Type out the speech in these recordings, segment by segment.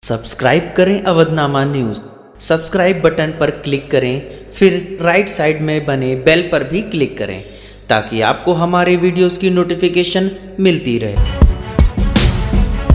Subscribe करें Avadhnama news. Subscribe button पर click करें, फिर राइट साइड में बने बेल पर भी क्लिक करें ताकि आपको हमारे वीडियोस की नोटिफिकेशन मिलती रहे।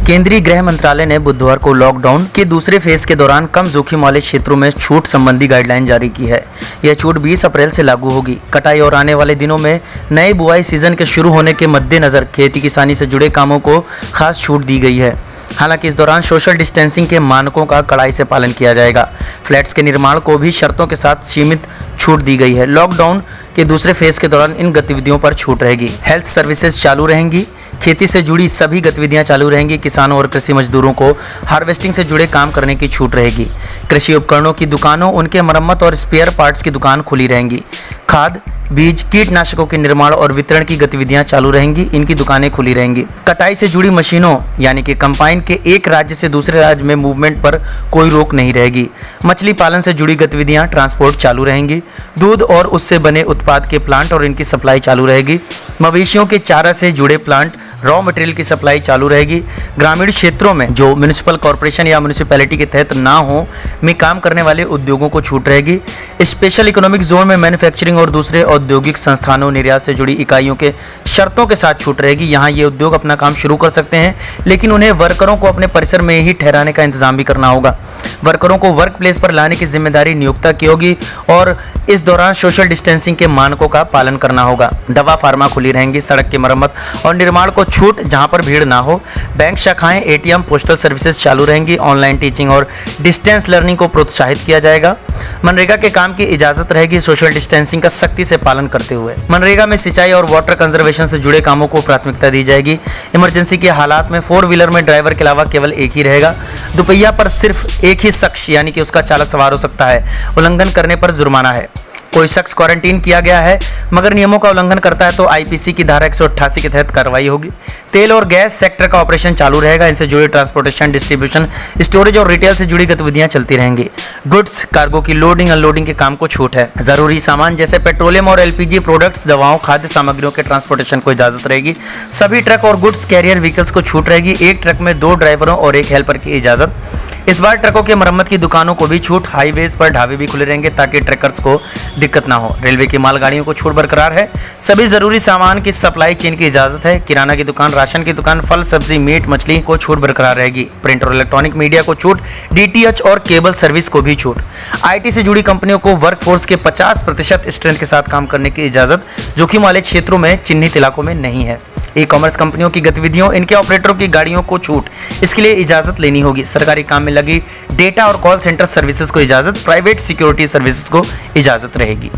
केंद्रीय गृह मंत्रालय ने बुधवार को लॉकडाउन के दूसरे फेज के दौरान कम जोखिम वाले क्षेत्रों में छूट संबंधी गाइडलाइन जारी की है। यह छूट 20 अप्रैल से लागू होगी। कटाई और आने वाले दिनों में नए बुआई सीजन के शुरू होने के मद्देनजर खेती किसानी से जुड़े कामों को खास छूट दी गई है। हालांकि इस दौरान सोशल डिस्टेंसिंग के मानकों का कड़ाई से पालन किया जाएगा। फ्लैट्स के निर्माण को भी शर्तों के साथ सीमित छूट दी गई है। लॉकडाउन के दूसरे फेज के दौरान इन गतिविधियों पर छूट रहेगी। हेल्थ सर्विसेज चालू रहेंगी। खेती से जुड़ी सभी गतिविधियां चालू रहेंगी। किसानों और कृषि मजदूरों को हार्वेस्टिंग से जुड़े काम करने की छूट रहेगी। कृषि उपकरणों की दुकानों, उनके मरम्मत और स्पेयर पार्ट्स की दुकान खुली रहेंगी। खाद, बीज, कीटनाशकों के निर्माण और वितरण की गतिविधियां चालू रहेंगी। इनकी दुकानें खुली रहेंगी। कटाई से जुड़ी मशीनों यानी कि कंबाइन के एक राज्य से दूसरे राज्य में मूवमेंट पर कोई रोक नहीं रहेगी। मछली पालन से जुड़ी गतिविधियां, ट्रांसपोर्ट चालू रहेंगी। दूध और उससे बने उत्पाद के प्लांट और इनकी सप्लाई चालू रहेगी। मवेशियों के चारा से जुड़े प्लांट, रॉ मटेरियल की सप्लाई चालू रहेगी। ग्रामीण क्षेत्रों में जो म्युनिसिपल कॉर्पोरेशन या म्युनिसिपैलिटी के तहत ना हो में काम करने वाले उद्योगों को छूट रहेगी। स्पेशल इकोनॉमिक जोन में मैन्युफैक्चरिंग और दूसरे औद्योगिक संस्थानों, निर्यात से जुड़ी इकाइयों के शर्तों के साथ छूट रहेगी। यहाँ ये उद्योग अपना काम शुरू कर सकते हैं, लेकिन उन्हें वर्करों को अपने परिसर में ही ठहराने का इंतजाम भी करना होगा। वर्करों को वर्क प्लेस पर लाने की जिम्मेदारी नियोक्ता की होगी और इस दौरान सोशल डिस्टेंसिंग के मानकों का पालन करना होगा। दवा, फार्मा खुली रहेंगी। सड़क की मरम्मत और निर्माण को छूट जहां पर भीड़ ना हो। बैंक शाखाएं, एटीएम, पोस्टल सर्विसेज चालू रहेंगी। ऑनलाइन टीचिंग और डिस्टेंस लर्निंग को प्रोत्साहित किया जाएगा। मनरेगा के काम की इजाजत रहेगी सोशल डिस्टेंसिंग का सख्ती से पालन करते हुए। मनरेगा में सिंचाई और वाटर कंजर्वेशन से जुड़े कामों को प्राथमिकता दी जाएगी। इमरजेंसी के हालात में 4 व्हीलर में ड्राइवर के अलावा केवल एक ही रहेगा। दोपहिया पर सिर्फ एक ही शख्स यानी कि उसका चालक सवार हो सकता है। उल्लंघन करने पर जुर्माना है। कोई शख्स क्वारंटीन किया गया है मगर नियमों का उल्लंघन करता है तो आईपीसी की धारा 188 के तहत कार्रवाई होगी। तेल और गैस सेक्टर का ऑपरेशन चालू रहेगा। इनसे जुड़ी ट्रांसपोर्टेशन, डिस्ट्रीब्यूशन, स्टोरेज और रिटेल से जुड़ी गतिविधियां चलती रहेंगी। गुड्स, कार्गो की लोडिंग अनलोडिंग के काम को छूट है। जरूरी सामान जैसे पेट्रोलियम और एलपीजी प्रोडक्ट्स, दवाओं, खाद्य सामग्रियों के ट्रांसपोर्टेशन को इजाजत रहेगी। सभी ट्रक और गुड्स कैरियर व्हीकल्स को छूट रहेगी। एक ट्रक में 2 ड्राइवरों और एक हेल्पर की इजाजत। इस बार ट्रकों के मरम्मत की दुकानों को भी छूट। हाईवेज पर ढाबे भी खुले रहेंगे ताकि ट्रकर्स को दिक्कत ना हो। रेलवे की मालगाड़ियों को छूट बरकरार है। सभी जरूरी सामान की सप्लाई चेन की इजाजत है। किराना की दुकान, राशन की दुकान, फल, सब्जी, मीट, मछली को छूट बरकरार रहेगी। प्रिंट और इलेक्ट्रॉनिक मीडिया को छूट। डीटीएच और केबल सर्विस को भी छूट। आईटी से जुड़ी कंपनियों को वर्कफोर्स के 50% स्ट्रेंथ के साथ काम करने की इजाजत जोखिम वाले क्षेत्रों में चिन्हित इलाकों में नहीं है। ई कॉमर्स कंपनियों की गतिविधियों, इनके ऑपरेटरों की गाड़ियों को छूट। इसके लिए इजाजत लेनी होगी। सरकारी काम में लगी डेटा और कॉल सेंटर सर्विसेज को इजाजत। प्राइवेट सिक्योरिटी सर्विसेज को इजाजत रहेगी।